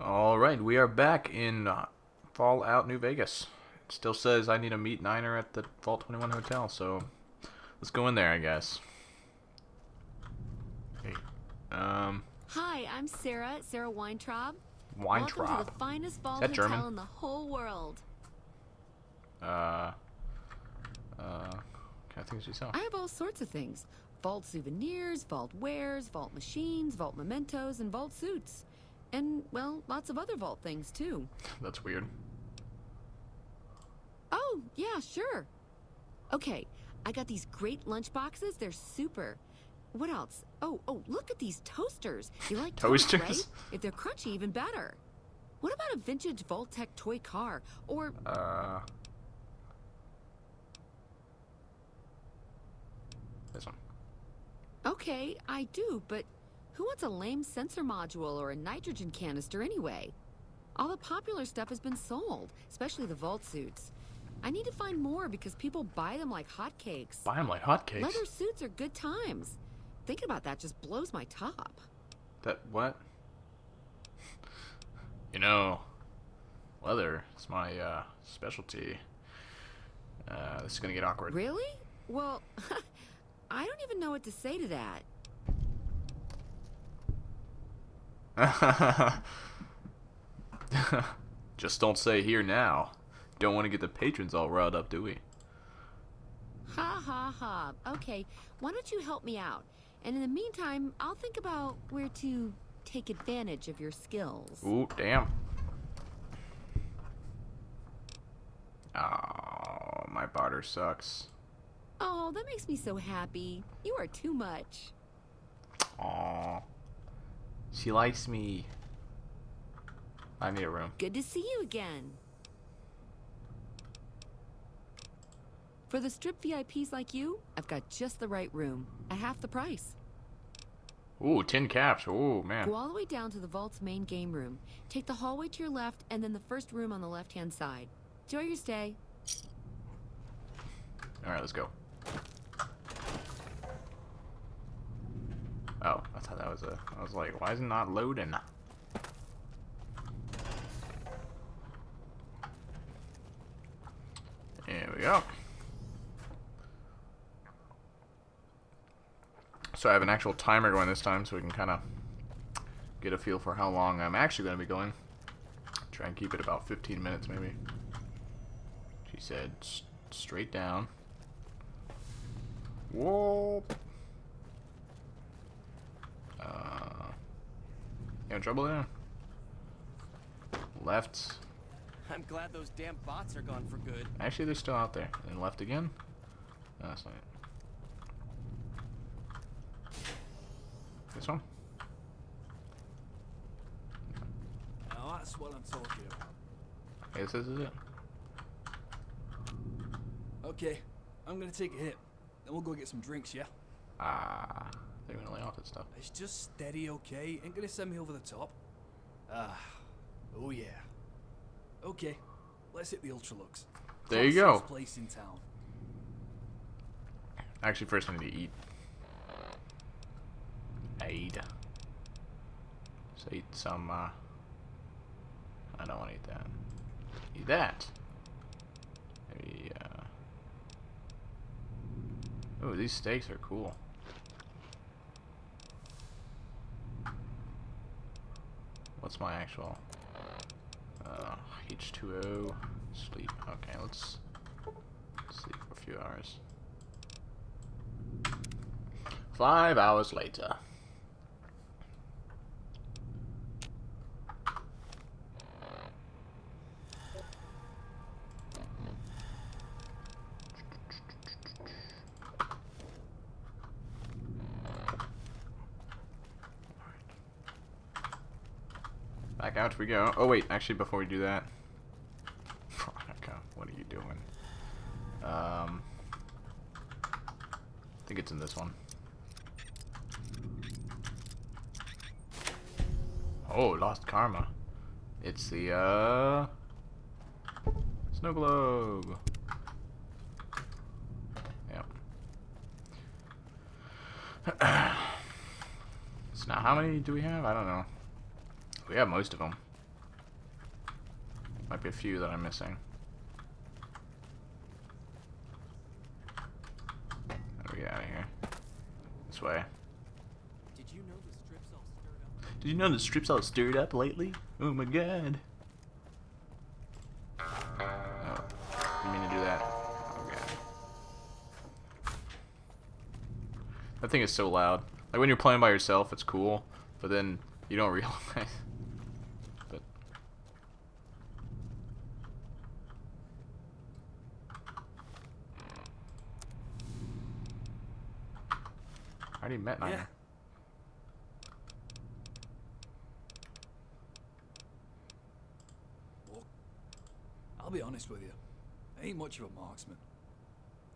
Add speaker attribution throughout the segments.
Speaker 1: Alright, we are back in Fallout New Vegas. It still says I need to meet Niner at the Vault 21 Hotel, so let's go in there, I guess. Hey,
Speaker 2: Hi, I'm Sarah Weintraub.
Speaker 1: Weintraub.
Speaker 2: Welcome to the finest vault
Speaker 1: that
Speaker 2: hotel
Speaker 1: German?
Speaker 2: in the whole world.
Speaker 1: Can I think she's so?
Speaker 2: I have all sorts of things. Vault souvenirs, vault wares, vault machines, vault mementos, and vault suits. And, well, lots of other vault things, too.
Speaker 1: That's weird.
Speaker 2: Oh, yeah, sure. Okay, I got these great lunch boxes. They're super. What else? Oh, look at these toasters. You like
Speaker 1: Toasters?
Speaker 2: toast, right? If they're crunchy, even better. What about a vintage Vault-Tec toy car? Or...
Speaker 1: This one.
Speaker 2: Okay, I do, but who wants a lame sensor module or a nitrogen canister anyway? All the popular stuff has been sold, especially the vault suits. I need to find more because people buy them like hotcakes.
Speaker 1: Buy them like hotcakes.
Speaker 2: Leather suits are good times. Thinking about that just blows my top.
Speaker 1: That what? You know, leather is my specialty. This is gonna get awkward.
Speaker 2: Really? Well, I don't even know what to say to that.
Speaker 1: Just don't say here now. Don't want to get the patrons all riled up, do we?
Speaker 2: Ha ha ha. Okay, why don't you help me out? And in the meantime, I'll think about where to take advantage of your skills.
Speaker 1: Ooh, damn. Oh, my barter sucks.
Speaker 2: Oh, that makes me so happy. You are too much.
Speaker 1: Aw. She likes me. I need a room.
Speaker 2: Good to see you again. For the strip VIPs like you, I've got just the right room at half the price.
Speaker 1: Ooh, 10 caps. Ooh, man.
Speaker 2: Go all the way down to the vault's main game room. Take the hallway to your left and then the first room on the left-hand side. Enjoy your stay.
Speaker 1: Alright, let's go. Oh, I thought that was I was like, why is it not loading? There we go. So I have an actual timer going this time, so we can kind of get a feel for how long I'm actually going to be going. Try and keep it about 15 minutes, maybe. She said straight down. Whoa. You having trouble there? Left.
Speaker 3: I'm glad those damn bots are gone for good.
Speaker 1: Actually, they're still out there. And left again? No, that's not it. This one?
Speaker 3: Oh, that's what I'm talking about.
Speaker 1: I guess this is it.
Speaker 3: Okay, I'm gonna take a hit. Then we'll go get some drinks, yeah?
Speaker 1: Ah, they're gonna lay off that stuff.
Speaker 3: It's just steady, okay? Ain't gonna send me over the top. Oh yeah. Okay, let's hit the Ultralux.
Speaker 1: There you go.
Speaker 3: First place in town.
Speaker 1: Actually, first I need to eat. Aid. So eat some, I don't want to eat that. Eat that. Maybe, oh, these steaks are cool. What's my actual, H2O, sleep. Okay, let's sleep for a few hours. 5 hours later. Back out we go. Oh wait, actually before we do that. Veronica, what are you doing? I think it's in this one. Oh, lost karma. It's the snow globe. Yep. So now how many do we have? I don't know. We have most of them. Might be a few that I'm missing. How do we get out of here? This way.
Speaker 3: Did you know the strip's all stirred up?
Speaker 1: Did you know the strip's all stirred up lately? Oh my god. Oh, didn't mean to do that. Oh god. That thing is so loud. Like when you're playing by yourself, it's cool, but then you don't realize. But I already met Niner.
Speaker 3: Yeah. Well, I'll be honest with you. I ain't much of a marksman.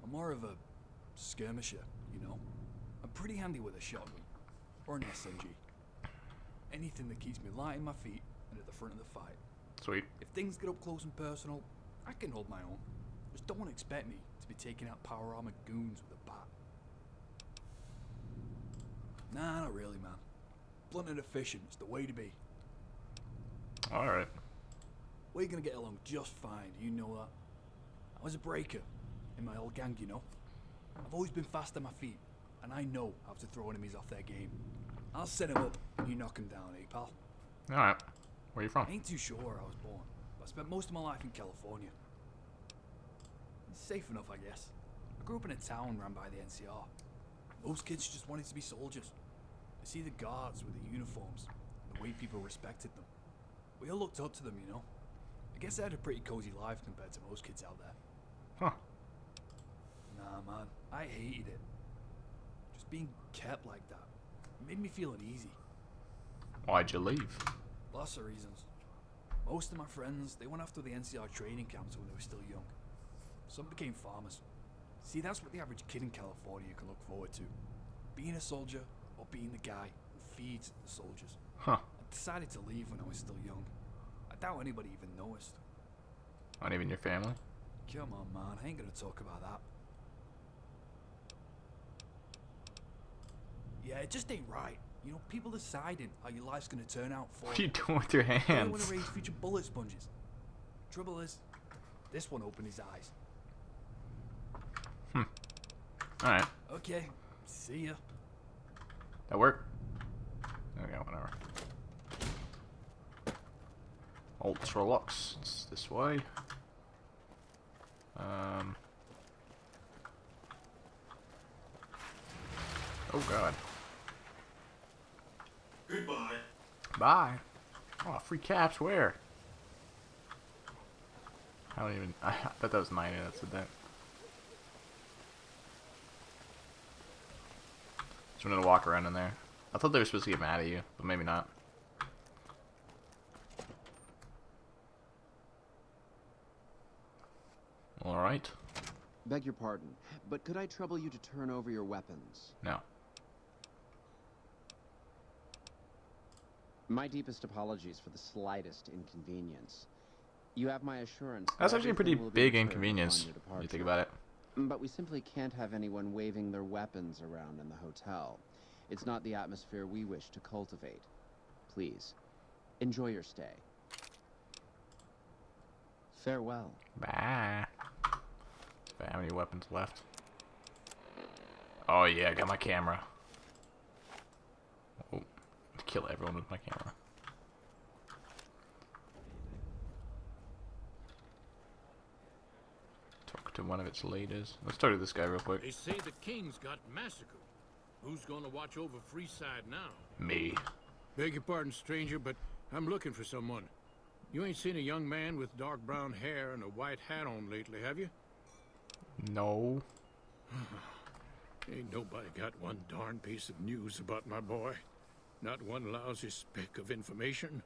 Speaker 3: I'm more of a skirmisher, you know. I'm pretty handy with a shotgun or an SMG. Anything that keeps me light in my feet and at the front of the fight.
Speaker 1: Sweet.
Speaker 3: If things get up close and personal, I can hold my own. Just don't expect me to be taking out power armored goons with a bat. Nah, not really, man. Blunt and efficient is the way to be.
Speaker 1: Alright.
Speaker 3: We're gonna get along just fine, you know that. I was a breaker in my old gang, you know. I've always been fast on my feet, and I know how to throw enemies off their game. I'll set them up, and you knock them down, eh, pal?
Speaker 1: Alright. Where are you from?
Speaker 3: I ain't too sure where I was born, but I spent most of my life in California. It's safe enough, I guess. I grew up in a town run by the NCR. Most kids just wanted to be soldiers. I see the guards with the uniforms, and the way people respected them. We all looked up to them, you know. I guess I had a pretty cozy life compared to most kids out there.
Speaker 1: Huh.
Speaker 3: Nah, man, I hated it. Just being kept like that made me feel uneasy.
Speaker 1: Why'd you leave?
Speaker 3: Lots of reasons. Most of my friends, they went after the NCR training camps when they were still young. Some became farmers. See, that's what the average kid in California can look forward to. Being a soldier, or being the guy who feeds the soldiers.
Speaker 1: Huh.
Speaker 3: I decided to leave when I was still young. I doubt anybody even noticed.
Speaker 1: Not even your family?
Speaker 3: Come on, man, I ain't gonna talk about that. Yeah, it just ain't right. You know, people deciding how your life's gonna turn out for
Speaker 1: What are you doing with your
Speaker 3: They want
Speaker 1: hands?
Speaker 3: to raise future bullet sponges. Trouble is, this one opened his eyes.
Speaker 1: Alright.
Speaker 3: Okay, see ya.
Speaker 1: That work? Okay, whatever. Ultra Lux. It's this way. Oh god.
Speaker 4: Goodbye.
Speaker 1: Bye. Oh, free caps. Where? I don't even. I thought that was 90 that said that. Just wanted to walk around in there. I thought they were supposed to get mad at you, but maybe not. Alright.
Speaker 5: Beg your pardon, but could I trouble you to turn over your weapons?
Speaker 1: No.
Speaker 5: My deepest apologies for the slightest inconvenience. You have my assurance.
Speaker 1: That's
Speaker 5: that
Speaker 1: actually a pretty
Speaker 5: everything will be
Speaker 1: big
Speaker 5: returned
Speaker 1: inconvenience
Speaker 5: upon your
Speaker 1: when you think
Speaker 5: departure.
Speaker 1: about it.
Speaker 5: But we simply can't have anyone waving their weapons around in the hotel. It's not the atmosphere we wish to cultivate. Please, enjoy your stay. Farewell.
Speaker 1: Bye. If I have any weapons left. Oh yeah, I got my camera. Oh, kill everyone with my camera. Talk to one of its leaders. Let's talk to this guy real quick.
Speaker 4: They say the king's got massacred. Who's gonna watch over Freeside now?
Speaker 1: Me.
Speaker 4: Beg your pardon, stranger, but I'm looking for someone. You ain't seen a young man with dark brown hair and a white hat on lately, have you?
Speaker 1: No.
Speaker 4: Ain't nobody got one darn piece of news about my boy. Not one lousy speck of information.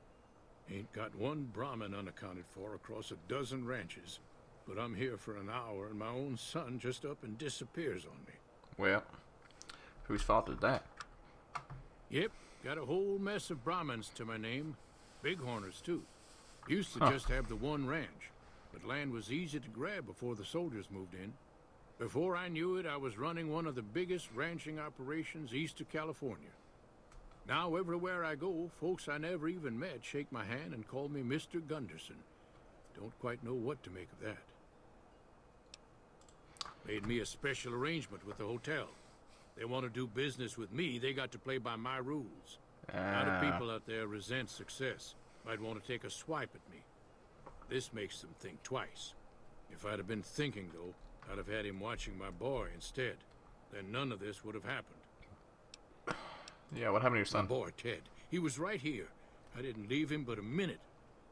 Speaker 4: Ain't got one Brahmin unaccounted for across a dozen ranches. But I'm here for an hour and my own son just up and disappears on me.
Speaker 1: Well, whose fault is that?
Speaker 4: Yep, got a whole mess of Brahmins to my name. Bighorners, too. Used to
Speaker 1: Huh.
Speaker 4: just have the one ranch, but land was easy to grab before the soldiers moved in. Before I knew it, I was running one of the biggest ranching operations east of California. Now, everywhere I go, folks I never even met shake my hand and call me Mr. Gunderson. Don't quite know what to make of that. Made me a special arrangement with the hotel. They want to do business with me, they got to play by my rules. A lot of people out there resent success. Might want to take a swipe at me. This makes them think twice. If I'd have been thinking, though, I'd have had him watching my boy instead. Then none of this would have happened.
Speaker 1: Yeah, what happened to your son?
Speaker 4: My boy, Ted. He was right here. I didn't leave him but a minute.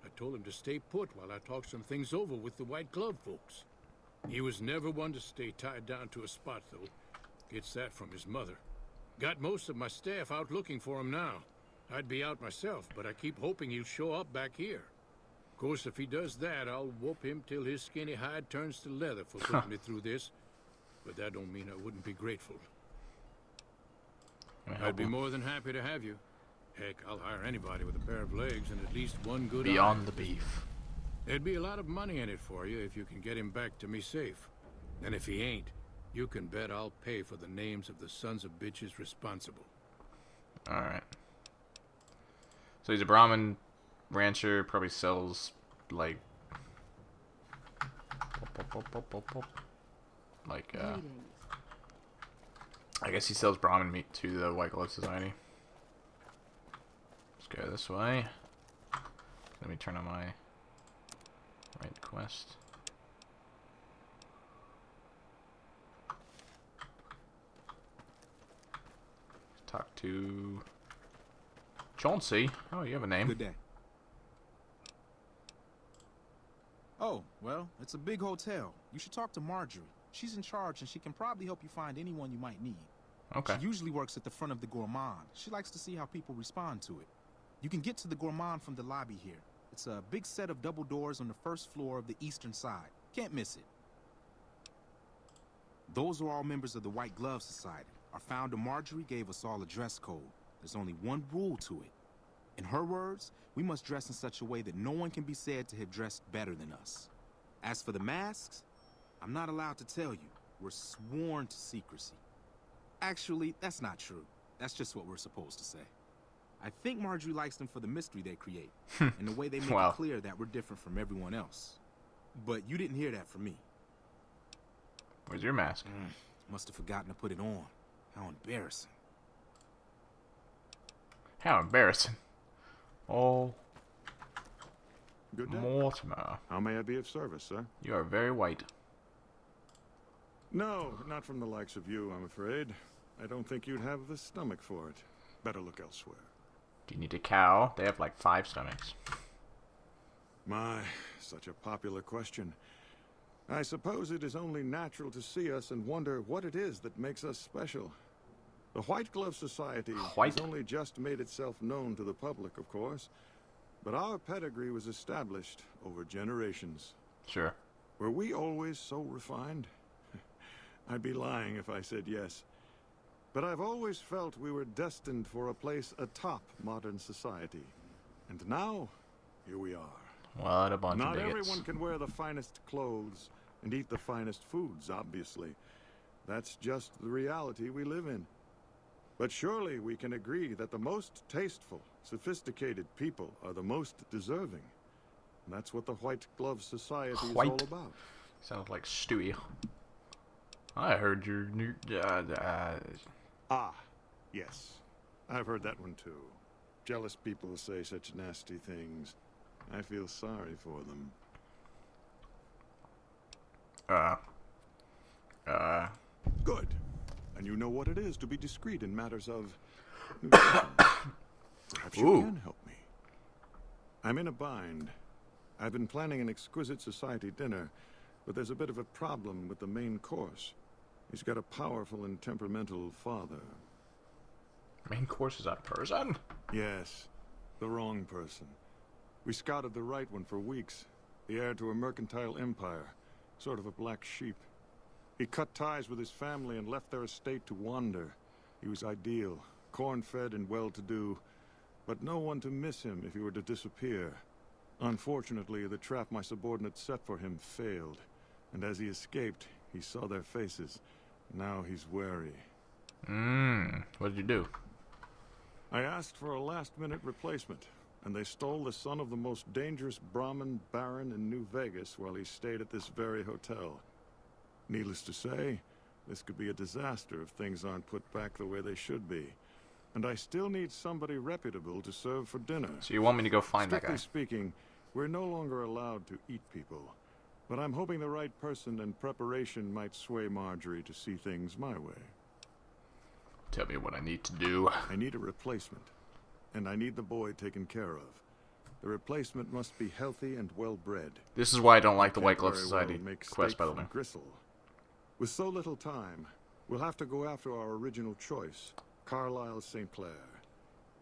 Speaker 4: I told him to stay put while I talked some things over with the White Glove folks. He was never one to stay tied down to a spot, though. Gets that from his mother. Got most of my staff out looking for him now. I'd be out myself, but I keep hoping he'll show up back here. Of course, if he does that, I'll whoop him till his skinny hide turns to leather for putting me through this. But that don't mean I wouldn't be grateful. I'd be more than happy to have you. Heck, I'll hire anybody with a pair of legs and at least one good eye.
Speaker 1: Beyond the beef.
Speaker 4: There'd be a lot of money in it for you if you can get him back to me safe. And if he ain't, you can bet I'll pay for the names of the sons of bitches responsible.
Speaker 1: Alright. So he's a Brahmin rancher, probably sells, like... I guess he sells Brahmin meat to the White Glove Society. Let's go this way. Let me turn on my right quest. Talk to Chauncey. Oh, you have a name.
Speaker 6: Good day. Oh, well, it's a big hotel. You should talk to Marjorie. She's in charge, and she can probably help you find anyone you might need.
Speaker 1: Okay.
Speaker 6: She usually works at the front of the Gourmand. She likes to see how people respond to it. You can get to the Gourmand from the lobby here. It's a big set of double doors on the first floor of the eastern side. Can't miss it. Those are all members of the White Glove Society. Our founder Marjorie gave us all a dress code. There's only one rule to it. In her words, we must dress in such a way that no one can be said to have dressed better than us. As for the masks, I'm not allowed to tell you. We're sworn to secrecy. Actually, that's not true. That's just what we're supposed to say. I think Marjorie likes them for the mystery they create, and the way they make
Speaker 1: Wow.
Speaker 6: it clear that we're different from everyone else. But you didn't hear that from me.
Speaker 1: Where's your mask?
Speaker 6: Must have forgotten to put it on. How embarrassing.
Speaker 1: How embarrassing. Oh,
Speaker 7: Good day.
Speaker 1: Mortimer.
Speaker 7: How may I be of service, sir?
Speaker 1: You are very white.
Speaker 7: No, not from the likes of you, I'm afraid. I don't think you'd have the stomach for it. Better look elsewhere.
Speaker 1: Do you need a cow? They have like 5 stomachs.
Speaker 7: My, such a popular question. I suppose it is only natural to see us and wonder what it is that makes us special. The White Glove Society has only just made itself known to the public, of course. But our pedigree was established over generations.
Speaker 1: Sure.
Speaker 7: Were we always so refined? I'd be lying if I said yes. But I've always felt we were destined for a place atop modern society. And now, here we are.
Speaker 1: What a bunch of
Speaker 7: Not
Speaker 1: bigots.
Speaker 7: everyone can wear the finest clothes and eat the finest foods, obviously. That's just the reality we live in. But surely we can agree that the most tasteful, sophisticated people are the most deserving. And that's what the White Glove Society is all about.
Speaker 1: Sounds like Stewie. I heard your new...
Speaker 7: Ah, yes. I've heard that one too. Jealous people say such nasty things. I feel sorry for them. Good. And you know what it is to be discreet in matters of... Perhaps you can help me. I'm in a bind. I've been planning an exquisite society dinner, but there's a bit of a problem with the main course. He's got a powerful and temperamental father.
Speaker 1: Main course is that person?
Speaker 7: Yes, the wrong person. We scouted the right one for weeks. The heir to a mercantile empire. Sort of a black sheep. He cut ties with his family and left their estate to wander. He was ideal, corn-fed and well-to-do, but no one to miss him if he were to disappear. Unfortunately, the trap my subordinates set for him failed, and as he escaped, he saw their faces. Now he's wary.
Speaker 1: What did you do?
Speaker 7: I asked for a last-minute replacement. and they stole the son of the most dangerous Brahmin baron in New Vegas while he stayed at this very hotel. Needless to say, this could be a disaster if things aren't put back the way they should be. And I still need somebody reputable to serve for dinner.
Speaker 1: So you want me to go find that
Speaker 7: Strictly
Speaker 1: guy?
Speaker 7: speaking, we're no longer allowed to eat people. But I'm hoping the right person and preparation might sway Marjorie to see things my way.
Speaker 1: Tell me what I need to do.
Speaker 7: I need a replacement, and I need the boy taken care of. The replacement must be healthy and well-bred.
Speaker 1: This is why I don't like the White Glove
Speaker 7: Very
Speaker 1: Society
Speaker 7: well make
Speaker 1: quest,
Speaker 7: steak
Speaker 1: by the
Speaker 7: from
Speaker 1: way.
Speaker 7: gristle. With so little time, we'll have to go after our original choice, Carlisle St. Clair.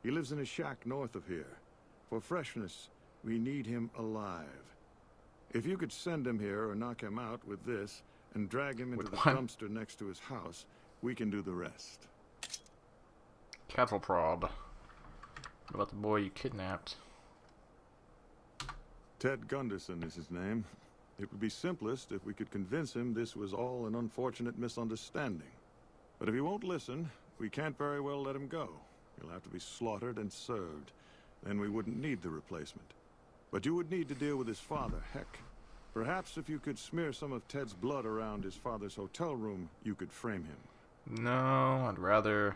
Speaker 7: He lives in a shack north of here. For freshness, we need him alive. If you could send him here or knock him out with this and drag him into
Speaker 1: With
Speaker 7: the
Speaker 1: what?
Speaker 7: dumpster next to his house, we can do the rest.
Speaker 1: Cattle prob. What about the boy you kidnapped?
Speaker 7: Ted Gunderson is his name. It would be simplest if we could convince him this was all an unfortunate misunderstanding. But if he won't listen, we can't very well let him go. He'll have to be slaughtered and served. Then we wouldn't need the replacement. But you would need to deal with his father, heck. Perhaps if you could smear some of Ted's blood around his father's hotel room, you could frame him.
Speaker 1: No, I'd rather...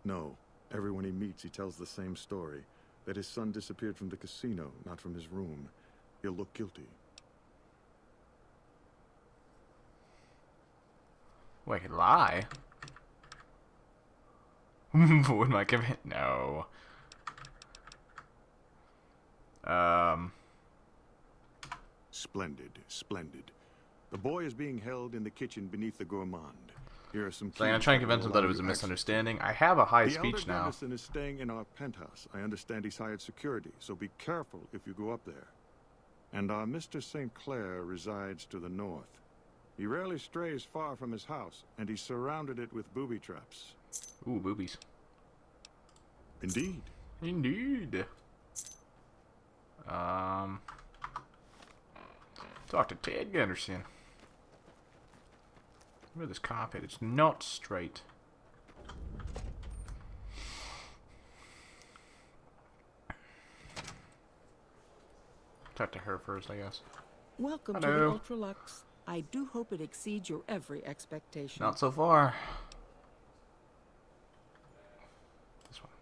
Speaker 7: No. Everyone he meets, he tells the same story. That his son disappeared from the casino, not from his room. He'll look guilty.
Speaker 1: Wait, lie? Would my commit? No.
Speaker 7: Splendid, splendid. The boy is being held in the kitchen beneath the gourmand. Here are some
Speaker 1: So I'm gonna
Speaker 7: keys
Speaker 1: try and
Speaker 7: that
Speaker 1: convince
Speaker 7: will
Speaker 1: him that it
Speaker 7: allow
Speaker 1: was a
Speaker 7: you access.
Speaker 1: misunderstanding. I have a high
Speaker 7: The
Speaker 1: speech
Speaker 7: elder
Speaker 1: now.
Speaker 7: Gunderson is staying in our penthouse. I understand he's hired security, so be careful if you go up there. And our Mr. St. Clair resides to the north. He rarely strays far from his house, and he's surrounded it with booby traps.
Speaker 1: Ooh, boobies.
Speaker 7: Indeed.
Speaker 1: Indeed. Talk to Ted Gunderson. Look at this carpet. It's not straight. Talk to her first, I guess.
Speaker 8: Welcome
Speaker 1: Hello.
Speaker 8: to the Ultralux. I do hope it exceeds your every expectation.
Speaker 1: Not so far. This one.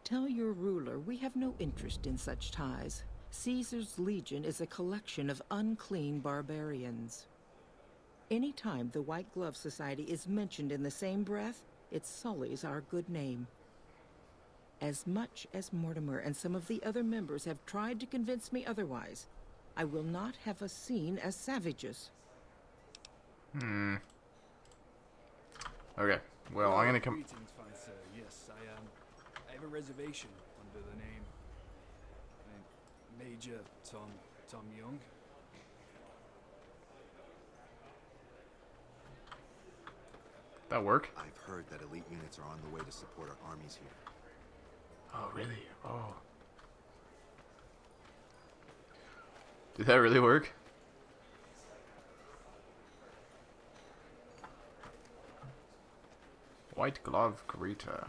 Speaker 8: Tell your ruler we have no interest in such ties. Caesar's Legion is a collection of unclean barbarians. Anytime the White Glove Society is mentioned in the same breath, it sullies our good name. As much as Mortimer and some of the other members have tried to convince me otherwise, I will not have us seen as savages.
Speaker 1: Okay. Well, I'm gonna come.
Speaker 3: Greetings, fine sir. Yes, I have a reservation under the name Major Tom Young.
Speaker 1: That work?
Speaker 6: I've heard that elite units are on the way to support our armies here.
Speaker 1: Oh, really? Oh. Did that really work? White Glove Garita.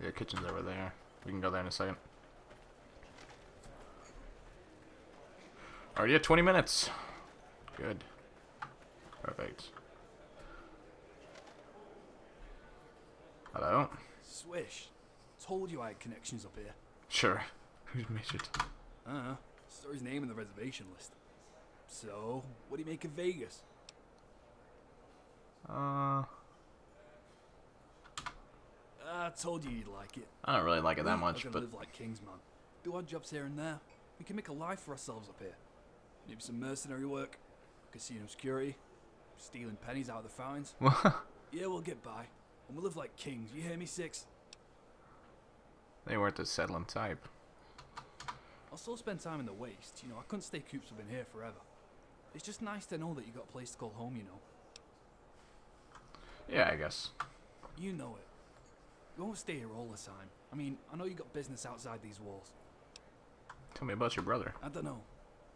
Speaker 1: Yeah, kitchen's over there. We can go there in a second. Already at 20 minutes. Good. Perfect. Hello?
Speaker 3: Swish. Told you I had connections up here.
Speaker 1: Sure. Who's Midget?
Speaker 3: Saw his name in the reservation list. So, what do you make of Vegas?
Speaker 1: I
Speaker 3: told you you'd like it.
Speaker 1: don't really like it that
Speaker 3: We
Speaker 1: much,
Speaker 3: are gonna
Speaker 1: but
Speaker 3: live like kings, man. Do odd jobs here and there. We can make a life for ourselves up here. Maybe some mercenary work, casino security, stealing pennies out of the fountains. Yeah, we'll get by. And we'll live like kings. You hear me, Six?
Speaker 1: they weren't the settling type.
Speaker 3: I'll still spend time in the waste. You know, I couldn't stay cooped up in here forever. It's just nice to know that you got a place to call home, you know.
Speaker 1: Yeah, I guess.
Speaker 3: You know it. You won't stay here all the time. I mean, I know you got business outside these walls.
Speaker 1: Tell me about your brother.
Speaker 3: I don't know.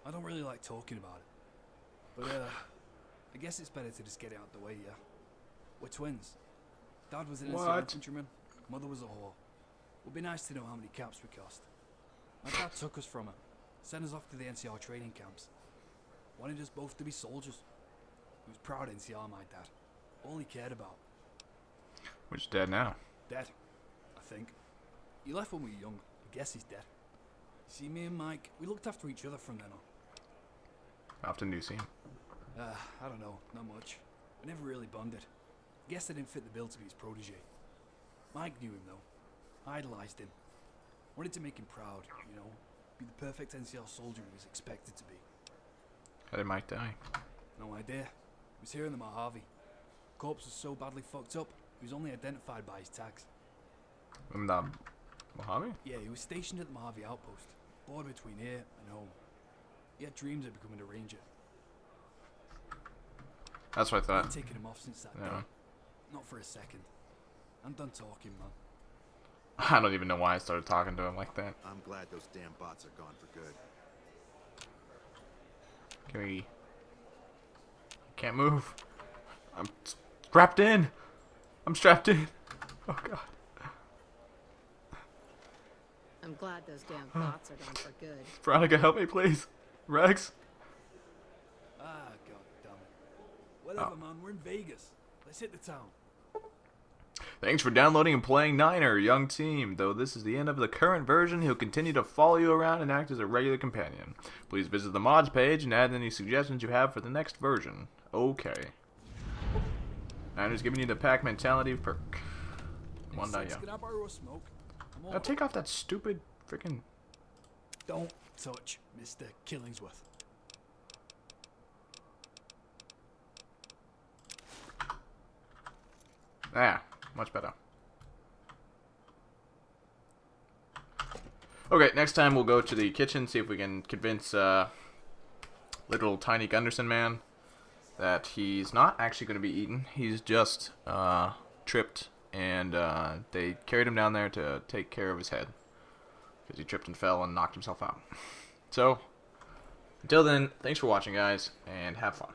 Speaker 3: I don't really like talking about it. But, I guess it's better to just get it out the way, yeah? We're twins. Dad was an NCR
Speaker 1: What?
Speaker 3: infantryman. Mother was a whore. Would be nice to know how many caps we cost. My dad took us from her, sent us off to the NCR training camps. Wanted us both to be soldiers. He was proud NCR, my dad. All he cared about.
Speaker 1: Which is dead now.
Speaker 3: Dead, I think. He left when we were young. I guess he's dead. See, me and Mike, we looked after each other from then on.
Speaker 1: Often do seem.
Speaker 3: I don't know, not much. We never really bonded. Guess I didn't fit the bill to be his protege. Mike knew him though. Idolized him. Wanted to make him proud, you know. Be the perfect NCR soldier he was expected to be.
Speaker 1: How did Mike die?
Speaker 3: No idea. He was here in the Mojave. Corpse was so badly fucked up, he was only identified by his tags.
Speaker 1: In the Mojave?
Speaker 3: Yeah, he was stationed at the Mojave outpost, border between here and home. He had dreams of becoming a ranger.
Speaker 1: That's what I thought.
Speaker 3: I've taken him off since that
Speaker 1: Yeah.
Speaker 3: day. Not for a second. I'm done talking, man.
Speaker 1: I don't even know why I started talking to him like that.
Speaker 9: I'm glad those damn bots are gone for good.
Speaker 1: Can we... Can't move. I'm strapped in. I'm strapped in. Oh god.
Speaker 10: I'm glad those damn thoughts are gone for good.
Speaker 1: Veronica, help me please. Rex?
Speaker 3: Ah, god damn it. Whatever, man, we're in Vegas. Let's hit the town.
Speaker 1: Thanks for downloading and playing Niner, young team. Though this is the end of the current version, he'll continue to follow you around and act as a regular companion. Please visit the mods page and add any suggestions you have for the next version. Okay. Niner's giving you the pack mentality perk. One die, yeah.
Speaker 3: Can I borrow a smoke? I'm all
Speaker 1: Now take off that stupid freaking...
Speaker 3: Don't touch Mr. Killingsworth.
Speaker 1: Ah, much better. Okay, next time we'll go to the kitchen, see if we can convince little tiny Gunderson man that he's not actually going to be eaten. He's just tripped, and they carried him down there to take care of his head because he tripped and fell and knocked himself out. So, until then, thanks for watching, guys, and have fun.